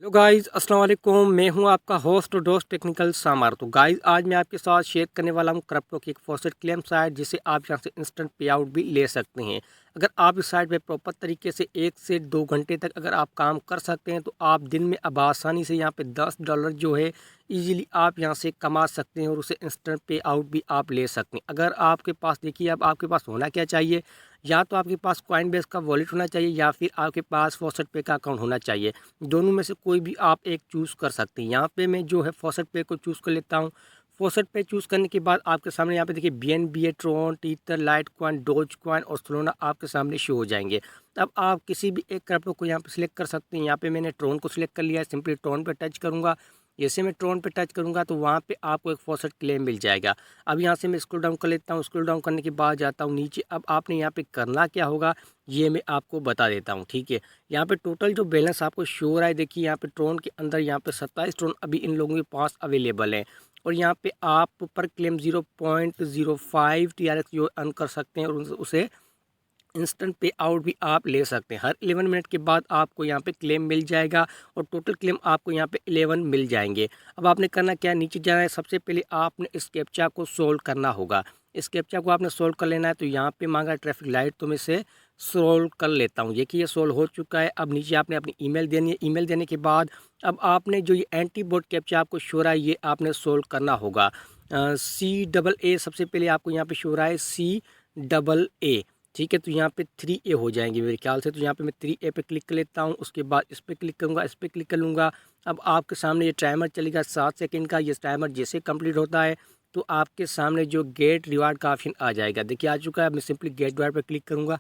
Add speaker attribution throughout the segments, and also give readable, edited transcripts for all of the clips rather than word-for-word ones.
Speaker 1: Hello guys, अस्सलाम वालेकुम। मैं हूं आपका होस्ट और दोस्त टेक्निकल सामार। तो गाइस, आज मैं आपके साथ शेयर करने वाला हूं क्रिप्टो की एक फॉसेट क्लेम साइट, जिसे आप यहां से इंस्टेंट पे आउट भी ले सकते हैं। अगर आप इस साइट पे प्रॉपर तरीके से 1 से 2 घंटे तक अगर आप काम कर सकते हैं, तो आप दिन में अब आसानी से यहां पे $10 जो है इजीली आप यहां से कमा सकते हैं और उसे इंस्टेंट पे आउट भी आप ले सकते हैं। अगर आपके पास, देखिए, अब आपके पास होना क्या चाहिए, या तो आपके पास कॉइनबेस का वॉलेट होना चाहिए या फिर आपके पास फॉसेट पे का अकाउंट होना चाहिए। दोनों में से कोई भी आप एक चूज़ कर सकते हैं। यहाँ पे मैं जो है फॉसेट पे को चूज़ कर लेता हूँ। फॉसेट पे चूज़ करने के बाद आपके सामने यहाँ पे देखिए BNB, Tron, Tether, Litecoin, Dogecoin और सोलोना आपके सामने शो हो जाएंगे। अब आप किसी भी एक क्रिप्टो को यहाँ पे सिलेक्ट कर सकते हैं। यहाँ पे मैंने ट्रोन को सिलेक्ट कर लिया है। सिंपली ट्रोन पे टच करूँगा। जैसे मैं ट्रोन पे टच करूँगा तो वहाँ पे आपको एक फॉसेट क्लेम मिल जाएगा। अब यहाँ से मैं स्क्रॉल डाउन कर लेता हूँ। स्क्रॉल डाउन करने के बाद जाता हूँ नीचे। अब आपने यहाँ पे करना क्या होगा, ये मैं आपको बता देता हूँ, ठीक है। यहाँ पे टोटल जो बैलेंस आपको शो हो रहा है, देखिए यहाँ पे ट्रोन के अंदर यहाँ पे 27 ट्रोन अभी इन लोगों के पास अवेलेबल है। और यहाँ पे आप पर क्लेम 0.05 TRX जो अर्न कर सकते हैं और उसे इंस्टेंट पे आउट भी आप ले सकते हैं। हर 11 मिनट के बाद आपको यहाँ पे क्लेम मिल जाएगा और टोटल क्लेम आपको यहाँ पे 11 मिल जाएंगे। अब आपने करना क्या है, नीचे जाना है। सबसे पहले आपने इस कैप्चा को सोल्व करना होगा। इस कैप्चा को आपने सोल्व कर लेना है। तो यहाँ पे मांगा ट्रैफिक लाइट, तो मैं इसे सोल्व कर लेता हूँ। देखिए ये सोल्व हो चुका है। अब नीचे आपने अपनी ईमेल देनी है। ईमेल देने के बाद अब आपने जो ये एंटी बोट कैप्चा आपको शो रहा है, ये आपने सोल्व करना होगा। CAA सबसे पहले आपको यहाँ पे शो रहा है CAA, ठीक है। तो यहाँ पे 3A हो जाएंगे मेरे ख्याल से। तो यहाँ पे मैं 3A पे क्लिक कर लेता हूँ। उसके बाद इस पर क्लिक करूँगा, इस पर क्लिक कर लूँगा। अब आपके सामने ये टाइमर चलेगा 7 सेकंड का। ये टाइमर जैसे कंप्लीट होता है तो आपके सामने जो गेट रिवार्ड का ऑप्शन आ जाएगा। देखिए आ चुका है। मैं सिंपली गेट रिवार्ड पर क्लिक करूँगा।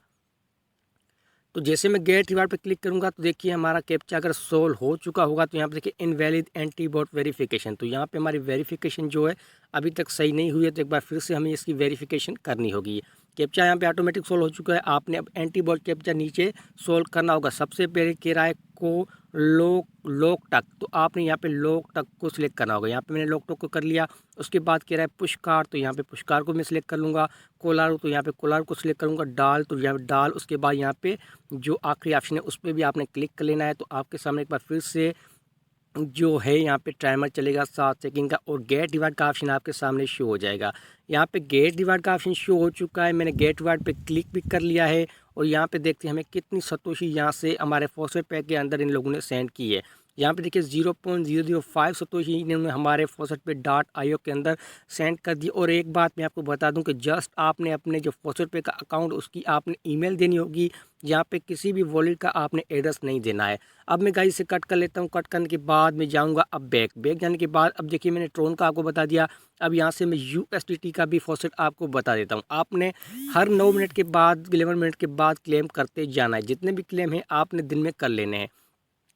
Speaker 1: तो जैसे मैं गेट रिवार्ड पे क्लिक करूंगा तो देखिए हमारा कैप्चा अगर सोल्व हो चुका होगा तो यहाँ पे देखिए इनवैलिड एंटी बॉट वेरिफिकेशन। तो यहाँ पे हमारी वेरिफिकेशन जो है अभी तक सही नहीं हुई है, तो एक बार फिर से हमें इसकी वेरिफिकेशन करनी होगी। कैप्चा यहाँ पे ऑटोमेटिक सोल्व हो चुका है। आपने अब एंटी बॉट कैप्चा नीचे सोल्व करना होगा। सबसे पहले कह रहा है को लोक टक, तो आपने यहाँ पे लोक टक को सिलेक्ट करना होगा। यहाँ पे मैंने लोक टक को कर लिया। उसके बाद कह रहा है पुशकार, तो यहाँ पे पुशकार को मैं सिलेक्ट कर लूँगा। कोलार, तो यहाँ पे कोलार को सिलेक्ट करूँगा। डाल, तो यहाँ पे डाल। उसके बाद यहाँ पे जो आखिरी ऑप्शन है उस पर भी आपने क्लिक कर लेना है। तो आपके सामने एक बार फिर से जो है यहाँ पे टाइमर चलेगा 7 सेकंड का और गेट रिवार्ड का ऑप्शन आपके सामने शो हो जाएगा। यहाँ पे गेट रिवार्ड का ऑप्शन शो हो चुका है। मैंने गेट रिवार्ड पे क्लिक भी कर लिया है और यहाँ पे देखते हैं हमें कितनी सतोशी यहाँ से हमारे फॉसेट पैक के अंदर इन लोगों ने सेंड की है। यहाँ पे देखिए 0.005 सतोशी इन्होंने हमारे फॉसेट पे .io के अंदर सेंड कर दी। और एक बात मैं आपको बता दूं कि जस्ट आपने अपने जो फॉसेट पे का अकाउंट उसकी आपने ईमेल देनी होगी। यहाँ पे किसी भी वॉलेट का आपने एड्रेस नहीं देना है। अब मैं गाइस से कट कर लेता हूँ। कट करने के बाद मैं जाऊँगा अब बैक जाने के बाद अब देखिए मैंने ट्रोन का आपको बता दिया। अब यहाँ से मैं USDT का भी फॉसेट आपको बता देता हूँ। आपने हर 9 मिनट के बाद 11 मिनट के बाद क्लेम करते जाना है। जितने भी क्लेम हैं आपने दिन में कर लेने हैं।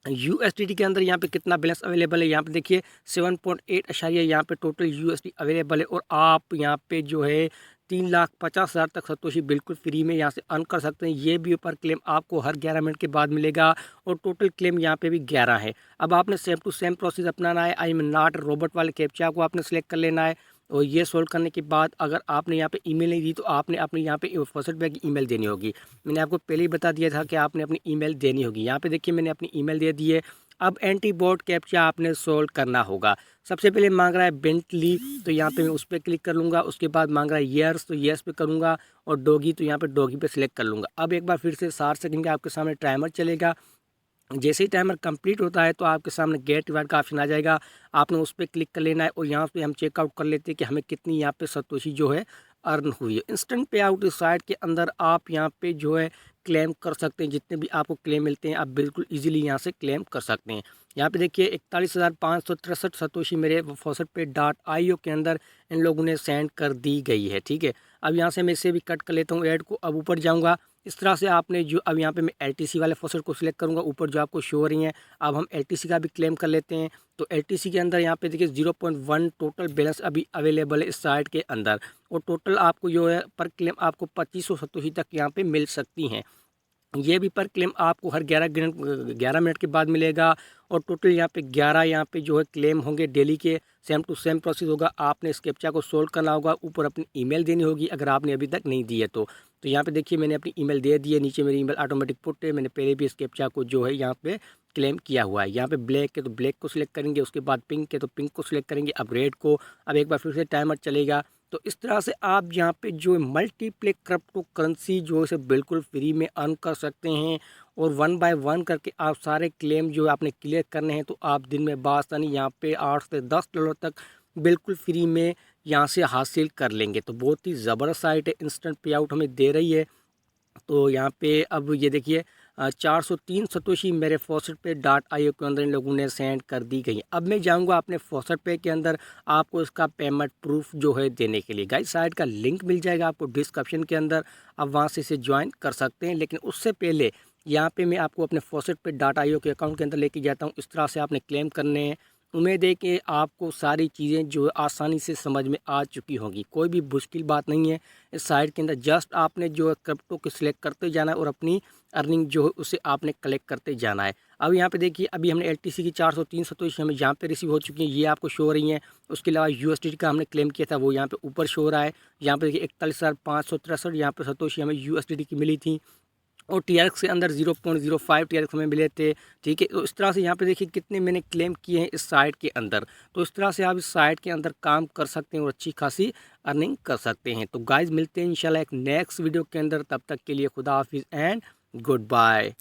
Speaker 1: USDT के अंदर यहाँ पे कितना बैलेंस अवेलेबल है, यहाँ पे देखिए 7.8 अशारिया यहाँ पे टोटल USD अवेलेबल है। और आप यहाँ पे जो है 3,50,000 तक सतोशी बिल्कुल फ्री में यहाँ से अर्न कर सकते हैं। ये भी पर क्लेम आपको हर 11 मिनट के बाद मिलेगा और टोटल क्लेम यहाँ पे भी 11 है। अब आपने सेम टू सेम प्रोसेस अपनाना है। आई एम नॉट रोबोट वाले कैप्चा को आपने सेलेक्ट कर लेना है। और ये सोल्व करने के बाद अगर आपने यहाँ पे ईमेल नहीं दी तो आपने अपने यहाँ पे फॉसेट बैग की ईमेल देनी होगी। मैंने आपको पहले ही बता दिया था कि आपने अपनी ईमेल देनी होगी। यहाँ पे देखिए मैंने अपनी ईमेल दे दी है। अब एंटी बॉट कैप्चा आपने सोल्व करना होगा। सबसे पहले मांग रहा है बेंटली, तो यहाँ पे मैं उस पर क्लिक कर लूँगा। उसके बाद मांग रहा है यर्स, तो यस पे करूँगा। और डॉगी, तो यहाँ पे डॉगी पे सिलेक्ट कर लूँगा। अब एक बार फिर से 60 सेकंड का आपके सामने टाइमर चलेगा। जैसे ही टाइमर कंप्लीट होता है तो आपके सामने गेट रिवार्ड का ऑप्शन आ जाएगा। आपने उस पर क्लिक कर लेना है और यहाँ पे हम चेकआउट कर लेते हैं कि हमें कितनी यहाँ पे सतोशी जो है अर्न हुई है। इंस्टेंट पे आउट इस साइट के अंदर आप यहाँ पे जो है क्लेम कर सकते हैं। जितने भी आपको क्लेम मिलते हैं आप बिल्कुल इजीली यहाँ से क्लेम कर सकते हैं। यहाँ पे देखिए 41,563 सतोशी मेरे फॉसेट पे .io के अंदर इन लोगों ने सेंड कर दी गई है, ठीक है। अब यहाँ से मैं इसे भी कट कर लेता हूँ ऐड को। अब ऊपर जाऊँगा। इस तरह से आपने जो अब यहाँ पे मैं LTC वाले फॉसेट को सिलेक्ट करूँगा। ऊपर जो आपको शो हो रही हैं, अब हम LTC का भी क्लेम कर लेते हैं। तो LTC के अंदर यहाँ पे देखिए 0.1 टोटल बैलेंस अभी अवेलेबल है इस साइट के अंदर। और टोटल आपको जो है पर क्लेम आपको 2500 सतोशी तक यहाँ पे मिल सकती हैं। ये भी पर क्लेम आपको हर 11 मिनट के बाद मिलेगा। और टोटल यहाँ पे 11 यहाँ पे जो है क्लेम होंगे डेली के। सेम टू सेम प्रोसेस होगा। आपने इस कैप्चा को सोल्व करना होगा। ऊपर अपनी ईमेल देनी होगी अगर आपने अभी तक नहीं दी है तो यहाँ पे देखिए मैंने अपनी ईमेल दे दी है। नीचे मेरी ईमेल ऑटोमेटिक पुट है। मैंने पहले भी इस कैप्चा को जो है यहाँ पे क्लेम किया हुआ है। यहाँ पे ब्लैक है तो ब्लैक को सिलेक्ट करेंगे, उसके बाद पिंक है तो पिंक को सिलेक्ट करेंगे, अब रेड को। अब एक बार फिर से टाइमर चलेगा। तो इस तरह से आप यहाँ पे जो मल्टीप्ले क्रिप्टो करेंसी जो है इसे बिल्कुल फ्री में अर्न कर सकते हैं। और 1 बाय 1 करके आप सारे क्लेम जो आपने क्लियर करने हैं तो आप दिन में बासानी यहाँ पे 8 से 10 डॉलर तक बिल्कुल फ्री में यहाँ से हासिल कर लेंगे। तो बहुत ही ज़बरदस्त साइट है, इंस्टेंट पे आउट हमें दे रही है। तो यहाँ पे अब ये देखिए 403 सतोशी मेरे फॉसेट पे .io के अंदर इन लोगों ने सेंड कर दी गई। अब मैं जाऊँगा अपने फॉसेट पे के अंदर आपको इसका पेमेंट प्रूफ जो है देने के लिए। गाइस साइट का लिंक मिल जाएगा आपको डिस्क्रिप्शन के अंदर, आप वहाँ से इसे ज्वाइन कर सकते हैं। लेकिन उससे पहले यहाँ पे मैं आपको अपने फॉसेट पे .io के अकाउंट के अंदर लेके जाता हूँ। इस तरह से आपने क्लेम करने हैं। उम्मीद है कि आपको सारी चीज़ें जो आसानी से समझ में आ चुकी होंगी, कोई भी मुश्किल बात नहीं है इस साइट के अंदर। जस्ट आपने जो है क्रिप्टो को सिलेक्ट करते जाना है और अपनी अर्निंग जो है उसे आपने कलेक्ट करते जाना है। अब यहाँ पे देखिए अभी हमने एलटीसी की 403 सतोशी हमें यहाँ पे रिसीव हो चुकी हैं, ये आपको शो हो रही हैं। उसके अलावा यूएसडी का हमने क्लेम किया था वो यहाँ पे ऊपर शो हो रहा है। यहाँ पे देखिए 41,563 यहाँ पे सतोशी हमें यूएसडी की मिली थी। और टीआरएक्स के अंदर 0.05 टीआरएक्स हमें मिले थे। ठीक है, तो इस तरह से यहाँ पे देखिए कितने मैंने क्लेम किए हैं इस साइट के अंदर। तो इस तरह से आप इस साइट के अंदर काम कर सकते हैं और अच्छी खासी अर्निंग कर सकते हैं। तो गाइज मिलते हैं इंशाल्लाह एक नेक्स्ट वीडियो के अंदर, तब तक के लिए खुदा हाफिज़ एंड गुड बाय।